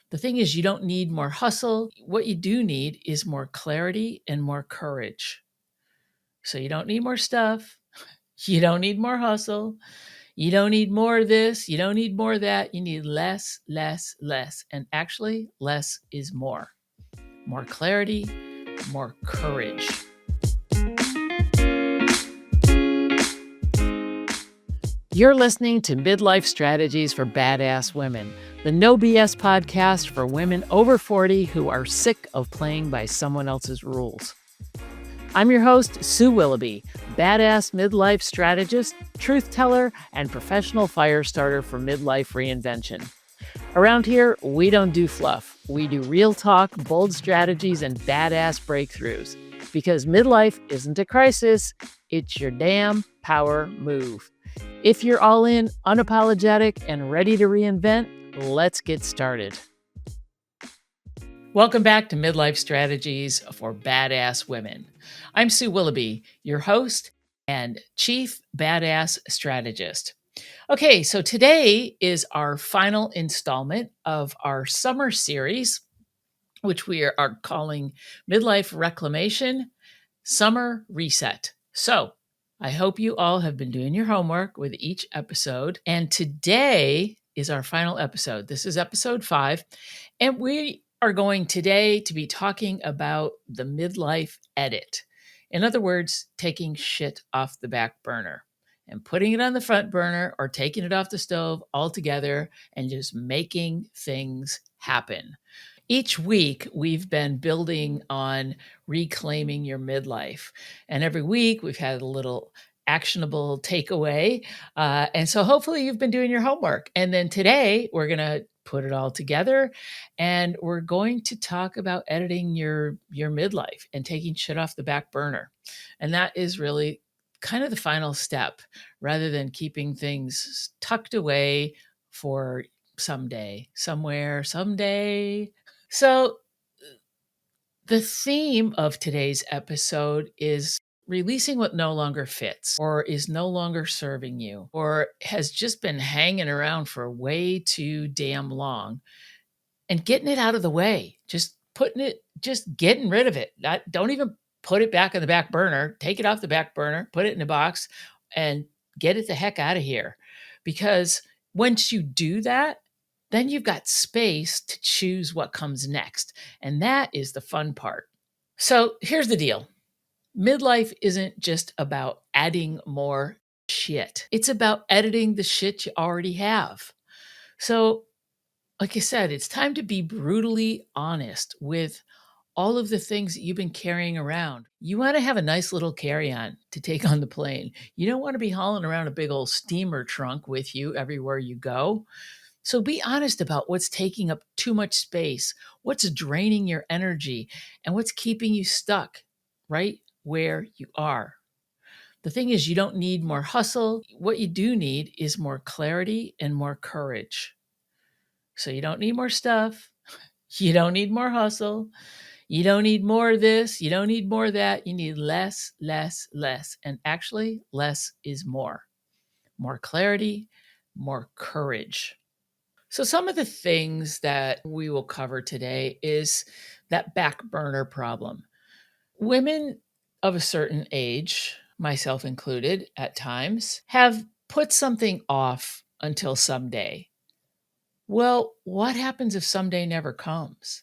The thing is, you don't need more hustle. What you do need is more clarity and more courage. So you don't need more stuff. You don't need more hustle. You don't need more of this. You don't need more of that. You need less, less, less. And actually, less is more. More clarity, more courage. You're listening to Midlife Strategies for Badass Women, the no BS podcast for women over 40 who are sick of playing by someone else's rules. I'm your host, Sue Willoughby, badass midlife strategist, truth teller, and professional fire starter for midlife reinvention. Around here, we don't do fluff. We do real talk, bold strategies, and badass breakthroughs. Because midlife isn't a crisis, it's your damn power move. If you're all in, unapologetic, and ready to reinvent, let's get started. Welcome back to Midlife Strategies for Badass Women. I'm Sue Willoughby, your host and Chief Badass Strategist. Okay, so today is our final installment of our summer series, which we are calling Midlife Reclamation Summer Reset. So I hope you all have been doing your homework with each episode. And today is our final episode. This is episode 5. And we are going today to be talking about the midlife edit. In other words, taking shit off the back burner and putting it on the front burner or taking it off the stove altogether and just making things happen. Each week, we've been building on reclaiming your midlife. And every week, we've had a little actionable takeaway. And so hopefully you've been doing your homework. And then today, we're going to put it all together. And we're going to talk about editing your midlife and taking shit off the back burner. And that is really kind of the final step, rather than keeping things tucked away for someday, somewhere, someday. So, the theme of today's episode is releasing what no longer fits or is no longer serving you or has just been hanging around for way too damn long and getting it out of the way. Just getting rid of it. Don't even put it back on the back burner. Take it off the back burner, put it in a box and get it the heck out of here. Because once you do that, then you've got space to choose what comes next. And that is the fun part. So here's the deal. Midlife isn't just about adding more shit. It's about editing the shit you already have. So, like I said, it's time to be brutally honest with all of the things that you've been carrying around. You want to have a nice little carry-on to take on the plane. You don't want to be hauling around a big old steamer trunk with you everywhere you go. So be honest about what's taking up too much space, what's draining your energy, and what's keeping you stuck right where you are. The thing is, you don't need more hustle. What you do need is more clarity and more courage. So you don't need more stuff. You don't need more hustle. You don't need more of this. You don't need more of that. You need less, less, less. And actually, less is more. More clarity, more courage. So some of the things that we will cover today is that back burner problem. Women of a certain age, myself included at times, have put something off until someday. Well, what happens if someday never comes?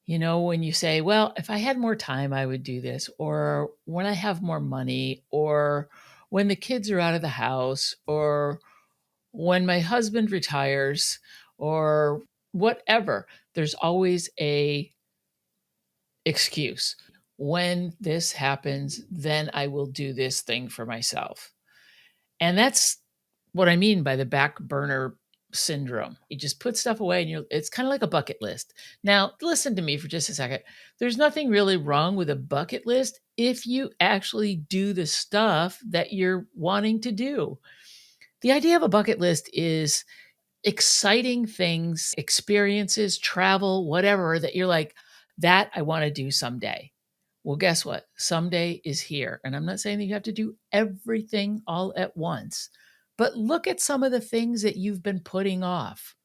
You know, when you say, well, if I had more time, I would do this, or when I have more money, or when the kids are out of the house, or when my husband retires, or whatever, there's always a excuse. When this happens, then I will do this thing for myself. And that's what I mean by the back burner syndrome. You just put stuff away and it's kind of like a bucket list. Now, listen to me for just a second. There's nothing really wrong with a bucket list if you actually do the stuff that you're wanting to do. The idea of a bucket list is exciting things, experiences, travel, whatever that you're like, that I want to do someday. Well, guess what? Someday is here. And I'm not saying that you have to do everything all at once, but look at some of the things that you've been putting off.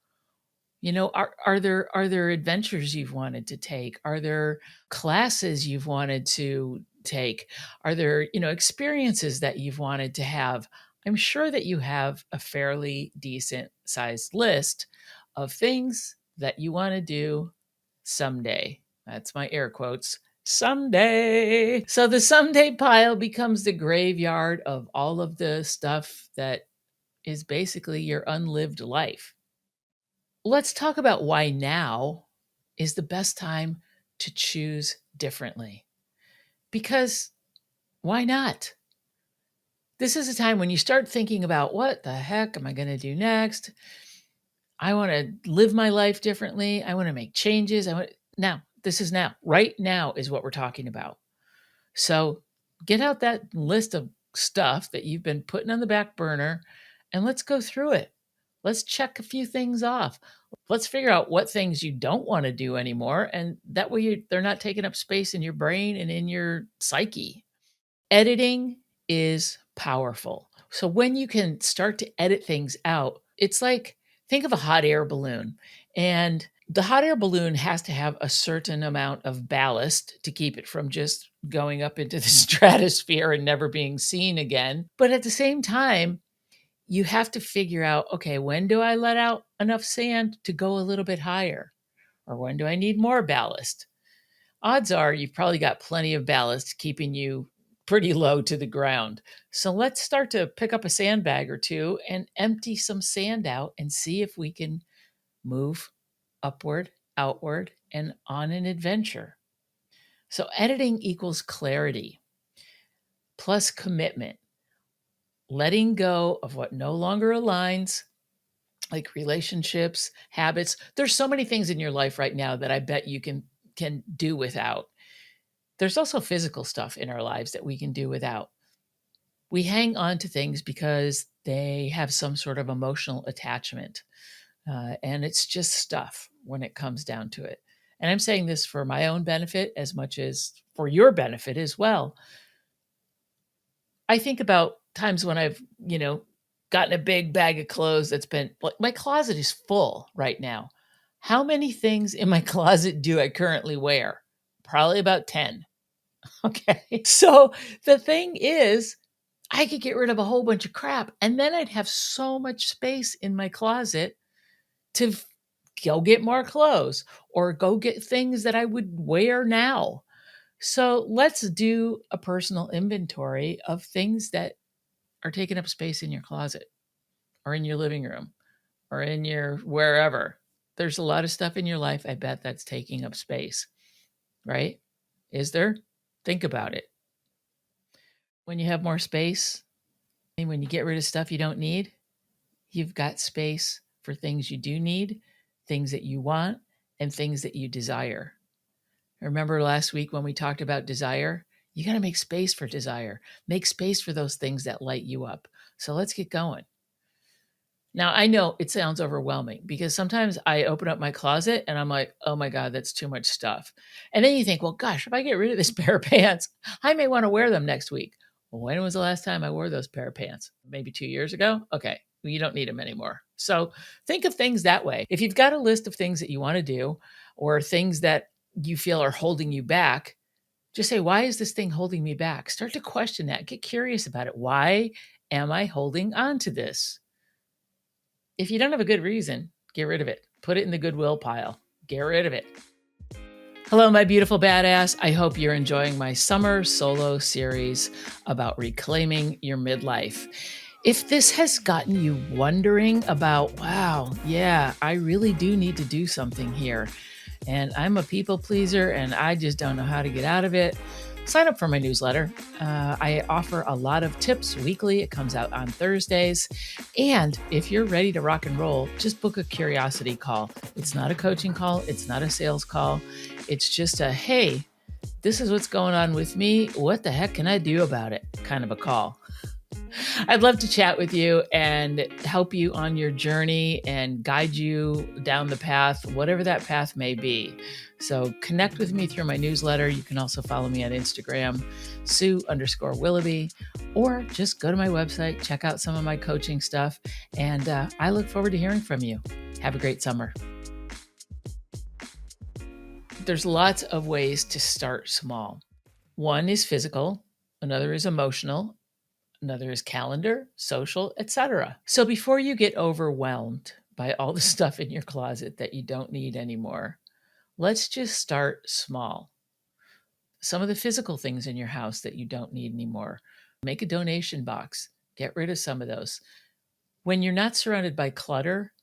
Are there adventures you've wanted to take? Are there classes you've wanted to take? Are there, experiences that you've wanted to have? I'm sure that you have a fairly decent sized list of things that you want to do someday. That's my air quotes. Someday. So the someday pile becomes the graveyard of all of the stuff that is basically your unlived life. Let's talk about why now is the best time to choose differently. Because why not? This is a time when you start thinking about what the heck am I going to do next? I want to live my life differently. I want to make changes. This is now. Right now is what we're talking about. So get out that list of stuff that you've been putting on the back burner and let's go through it. Let's check a few things off. Let's figure out what things you don't want to do anymore. And that way they're not taking up space in your brain and in your psyche. Editing is powerful. So when you can start to edit things out, it's like, think of a hot air balloon. And the hot air balloon has to have a certain amount of ballast to keep it from just going up into the stratosphere and never being seen again. But at the same time, you have to figure out, okay, when do I let out enough sand to go a little bit higher? Or when do I need more ballast? Odds are you've probably got plenty of ballast keeping you pretty low to the ground. So let's start to pick up a sandbag or two and empty some sand out and see if we can move upward, outward, and on an adventure. So editing equals clarity plus commitment, letting go of what no longer aligns, like relationships, habits. There's so many things in your life right now that I bet you can do without. There's also physical stuff in our lives that we can do without. We hang on to things because they have some sort of emotional attachment. And it's just stuff when it comes down to it. And I'm saying this for my own benefit as much as for your benefit as well. I think about times when I've, gotten a big bag of clothes that's been, like, my closet is full right now. How many things in my closet do I currently wear? Probably about 10. Okay. So the thing is, I could get rid of a whole bunch of crap and then I'd have so much space in my closet to go get more clothes or go get things that I would wear now. So let's do a personal inventory of things that are taking up space in your closet or in your living room or in your wherever. There's a lot of stuff in your life, I bet, that's taking up space, right? Is there? Think about it. When you have more space and when you get rid of stuff you don't need, you've got space for things you do need, things that you want, and things that you desire. Remember last week when we talked about desire? You got to make space for desire. Make space for those things that light you up. So let's get going. Now, I know it sounds overwhelming because sometimes I open up my closet and I'm like, oh my God, that's too much stuff. And then you think, well, gosh, if I get rid of this pair of pants, I may want to wear them next week. Well, when was the last time I wore those pair of pants? Maybe 2 years ago? Okay, well, you don't need them anymore. So think of things that way. If you've got a list of things that you want to do or things that you feel are holding you back, just say, why is this thing holding me back? Start to question that. Get curious about it. Why am I holding on to this? If you don't have a good reason, get rid of it. Put it in the goodwill pile. Get rid of it. Hello, my beautiful badass. I hope you're enjoying my summer solo series about reclaiming your midlife. If this has gotten you wondering about, wow, yeah, I really do need to do something here, and I'm a people pleaser and I just don't know how to get out of it, sign up for my newsletter. I offer a lot of tips weekly. It comes out on Thursdays. And if you're ready to rock and roll, just book a curiosity call. It's not a coaching call. It's not a sales call. It's just a, hey, this is what's going on with me. What the heck can I do about it? Kind of a call. I'd love to chat with you and help you on your journey and guide you down the path, whatever that path may be. So connect with me through my newsletter. You can also follow me on Instagram, Sue_Willoughby, or just go to my website, check out some of my coaching stuff. And I look forward to hearing from you. Have a great summer. There's lots of ways to start small. One is physical, another is emotional, another is calendar, social, etc. So before you get overwhelmed by all the stuff in your closet that you don't need anymore, let's just start small. Some of the physical things in your house that you don't need anymore, make a donation box, get rid of some of those. When you're not surrounded by clutter,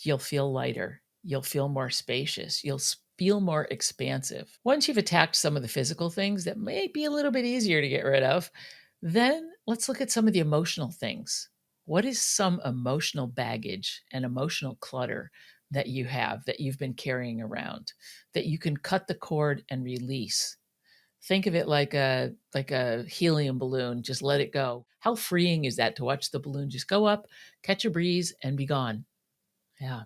you'll feel lighter. You'll feel more spacious. You'll feel more expansive. Once you've attacked some of the physical things that may be a little bit easier to get rid of, then let's look at some of the emotional things. What is some emotional baggage and emotional clutter that you have that you've been carrying around that you can cut the cord and release? Think of it like a helium balloon. Just let it go. How freeing is that to watch the balloon just go up, catch a breeze, and be gone? Yeah.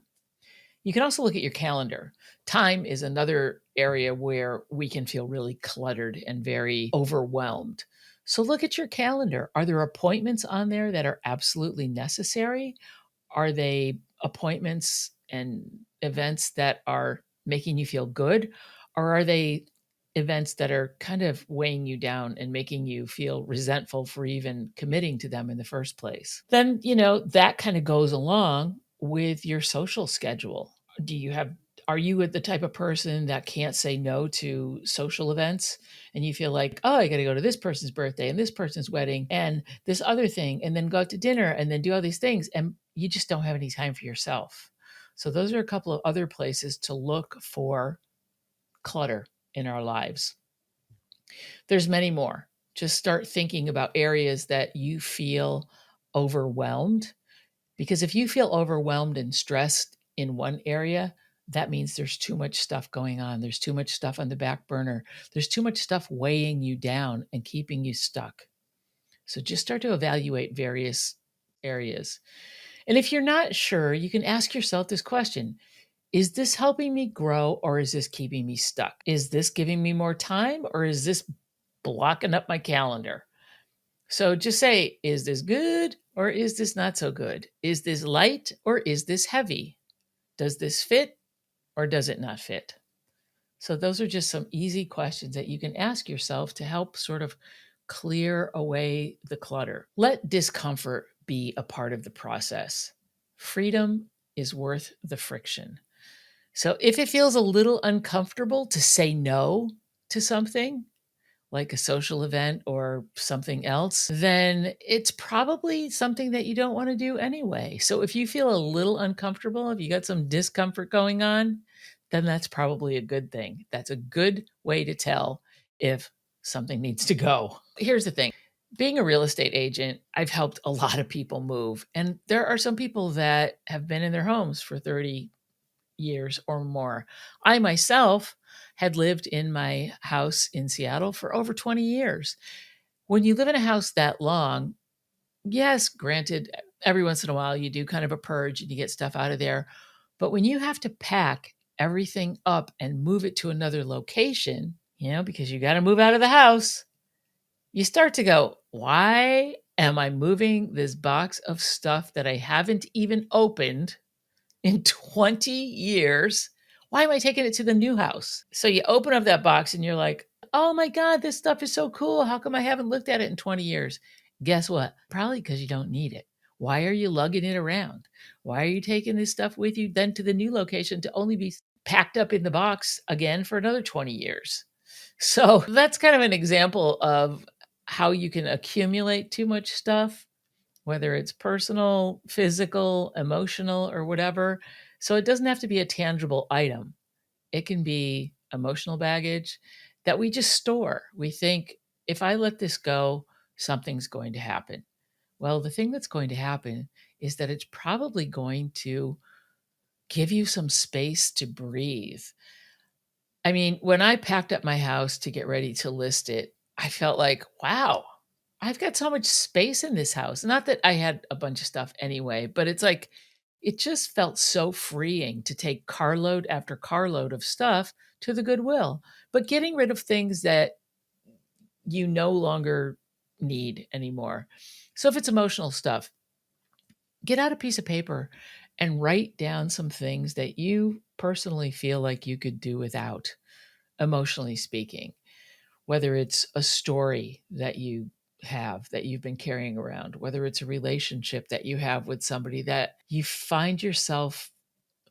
You can also look at your calendar. Time is another area where we can feel really cluttered and very overwhelmed. So look at your calendar. Are there appointments on there that are absolutely necessary? Are they appointments and events that are making you feel good? Or are they events that are kind of weighing you down and making you feel resentful for even committing to them in the first place? Then, that kind of goes along with your social schedule. Do you have Are you the type of person that can't say no to social events and you feel like, oh, I got to go to this person's birthday and this person's wedding and this other thing, and then go out to dinner and then do all these things, and you just don't have any time for yourself? So, those are a couple of other places to look for clutter in our lives. There's many more. Just start thinking about areas that you feel overwhelmed, because if you feel overwhelmed and stressed in one area, that means there's too much stuff going on. There's too much stuff on the back burner. There's too much stuff weighing you down and keeping you stuck. So just start to evaluate various areas. And if you're not sure, you can ask yourself this question: is this helping me grow, or is this keeping me stuck? Is this giving me more time, or is this blocking up my calendar? So just say, is this good or is this not so good? Is this light or is this heavy? Does this fit or does it not fit? So those are just some easy questions that you can ask yourself to help sort of clear away the clutter. Let discomfort be a part of the process. Freedom is worth the friction. So if it feels a little uncomfortable to say no to something, like a social event or something else, then it's probably something that you don't want to do anyway. So if you feel a little uncomfortable, if you got some discomfort going on, then that's probably a good thing. That's a good way to tell if something needs to go. Here's the thing. Being a real estate agent, I've helped a lot of people move. And there are some people that have been in their homes for 30 years or more. I myself had lived in my house in Seattle for over 20 years. When you live in a house that long, yes, granted, every once in a while you do kind of a purge and you get stuff out of there. But when you have to pack everything up and move it to another location, because you got to move out of the house, you start to go, why am I moving this box of stuff that I haven't even opened in 20 years? Why am I taking it to the new house? So you open up that box and you're like, oh my God, this stuff is so cool. How come I haven't looked at it in 20 years? Guess what? Probably because you don't need it. Why are you lugging it around? Why are you taking this stuff with you then to the new location to only be packed up in the box again for another 20 years? So that's kind of an example of how you can accumulate too much stuff, whether it's personal, physical, emotional, or whatever. So it doesn't have to be a tangible item. It can be emotional baggage that we just store. We think, if I let this go, something's going to happen. Well, the thing that's going to happen is that it's probably going to give you some space to breathe. I mean, when I packed up my house to get ready to list it, I felt like, wow, I've got so much space in this house. Not that I had a bunch of stuff anyway, but it's like, it just felt so freeing to take carload after carload of stuff to the Goodwill, but getting rid of things that you no longer need anymore. So if it's emotional stuff, get out a piece of paper and write down some things that you personally feel like you could do without, emotionally speaking? Whether it's a story that you have that you've been carrying around, whether it's a relationship that you have with somebody that you find yourself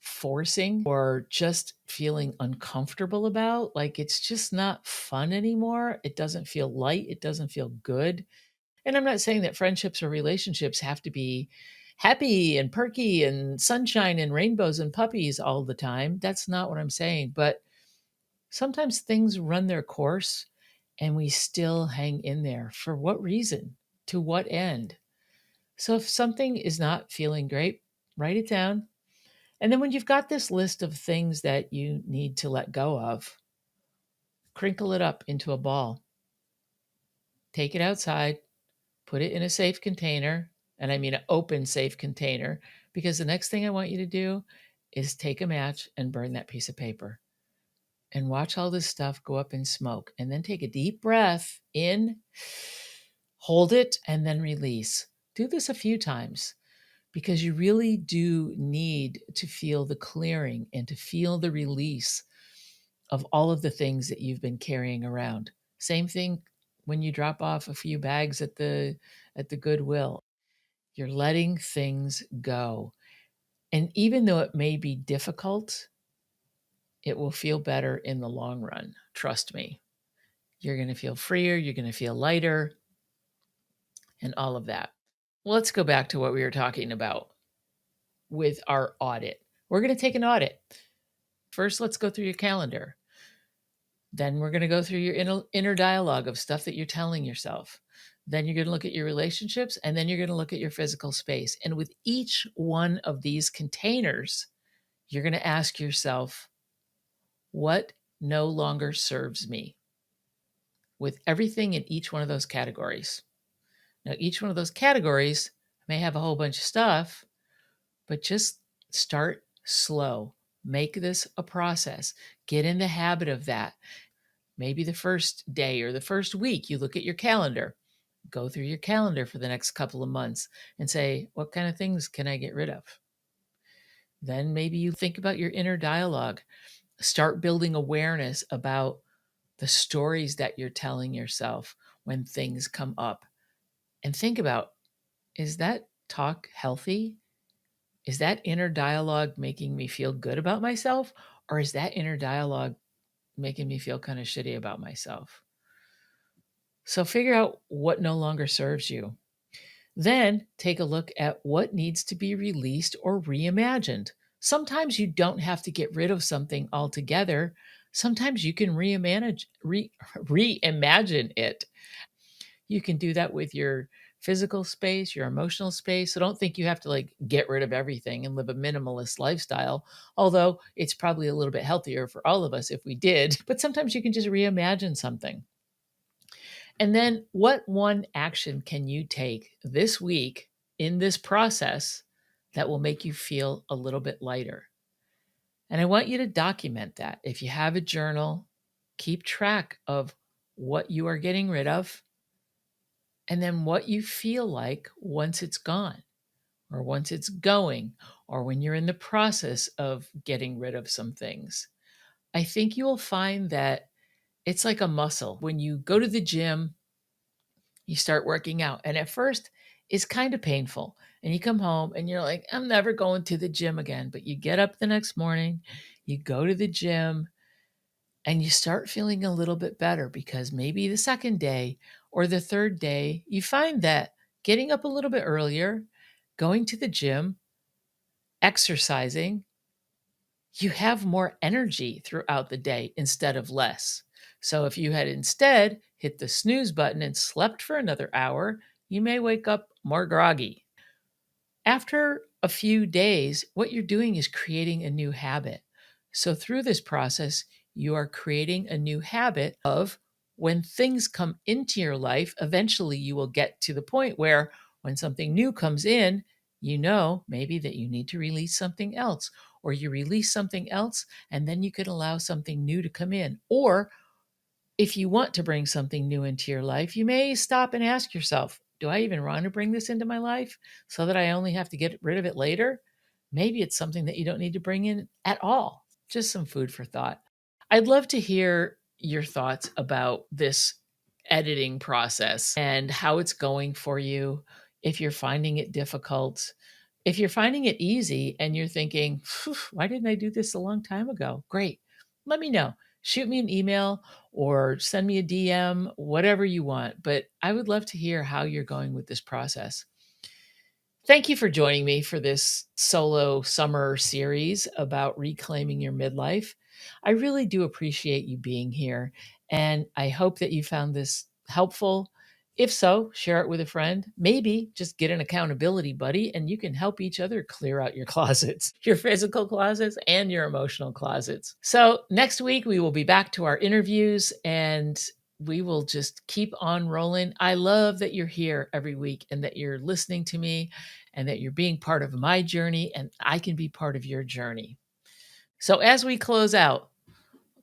forcing or just feeling uncomfortable about, like it's just not fun anymore. It doesn't feel light. It doesn't feel good. And I'm not saying that friendships or relationships have to be happy and perky and sunshine and rainbows and puppies all the time. That's not what I'm saying. But sometimes things run their course and we still hang in there. For what reason? To what end? So if something is not feeling great, write it down. And then when you've got this list of things that you need to let go of, crinkle it up into a ball. Take it outside, put it in a safe container, and I mean an open safe container, because the next thing I want you to do is take a match and burn that piece of paper and watch all this stuff go up in smoke. And then take a deep breath in, hold it, and then release. Do this a few times because you really do need to feel the clearing and to feel the release of all of the things that you've been carrying around. Same thing when you drop off a few bags at the Goodwill. You're letting things go. And even though it may be difficult, it will feel better in the long run. Trust me. You're going to feel freer, you're going to feel lighter, and all of that. Well, let's go back to what we were talking about with our audit. We're going to take an audit. First, let's go through your calendar. Then we're going to go through your inner dialogue of stuff that you're telling yourself. Then you're going to look at your relationships, and then you're going to look at your physical space. And with each one of these containers, you're going to ask yourself, what no longer serves me? With everything in each one of those categories. Now, each one of those categories may have a whole bunch of stuff, but just start slow. Make this a process. Get in the habit of that. Maybe the first day or the first week, you look at your calendar, go through your calendar for the next couple of months and say, what kind of things can I get rid of? Then maybe you think about your inner dialogue. Start building awareness about the stories that you're telling yourself when things come up. And think about, is that talk healthy? Is that inner dialogue making me feel good about myself? Or is that inner dialogue making me feel kind of shitty about myself? So figure out what no longer serves you. Then take a look at what needs to be released or reimagined. Sometimes you don't have to get rid of something altogether. Sometimes you can reimagine it. You can do that with your physical space, your emotional space. So don't think you have to like get rid of everything and live a minimalist lifestyle, although it's probably a little bit healthier for all of us if we did. But sometimes you can just reimagine something. And then what one action can you take this week in this process that will make you feel a little bit lighter? And I want you to document that. If you have a journal, keep track of what you are getting rid of and then what you feel like once it's gone or once it's going or when you're in the process of getting rid of some things. I think you will find that it's like a muscle. When you go to the gym, you start working out. And at first, it's kind of painful. And you come home and you're like, I'm never going to the gym again. But you get up the next morning, you go to the gym, and you start feeling a little bit better because maybe the second day or the third day, you find that getting up a little bit earlier, going to the gym, exercising, you have more energy throughout the day instead of less. So if you had instead hit the snooze button and slept for another hour, you may wake up more groggy. After a few days, what you're doing is creating a new habit. So through this process, you are creating a new habit of when things come into your life, eventually you will get to the point where when something new comes in, you know maybe that you need to release something else, or you release something else, and then you can allow something new to come in. Or if you want to bring something new into your life, you may stop and ask yourself, do I even want to bring this into my life so that I only have to get rid of it later? Maybe it's something that you don't need to bring in at all. just some food for thought. I'd love to hear your thoughts about this editing process and how it's going for you. If you're finding it difficult, if you're finding it easy and you're thinking, "Phew, why didn't I do this a long time ago?" Great. Let me know. Shoot me an email or send me a DM, whatever you want. But I would love to hear how you're going with this process. Thank you for joining me for this solo summer series about reclaiming your midlife. I really do appreciate you being here, and I hope that you found this helpful. If so, share it with a friend. Maybe just get an accountability buddy and you can help each other clear out your closets, your physical closets and your emotional closets. So, next week we will be back to our interviews and we will just keep on rolling. I love that you're here every week and that you're listening to me and that you're being part of my journey and I can be part of your journey. So as we close out,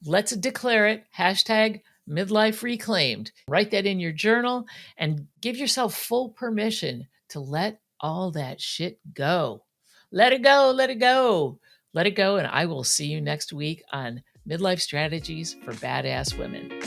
let's declare it hashtag midlife reclaimed. Write that in your journal and give yourself full permission to let all that shit go. Let it go, let it go, let it go. And I will see you next week on Midlife Strategies for Badass Women.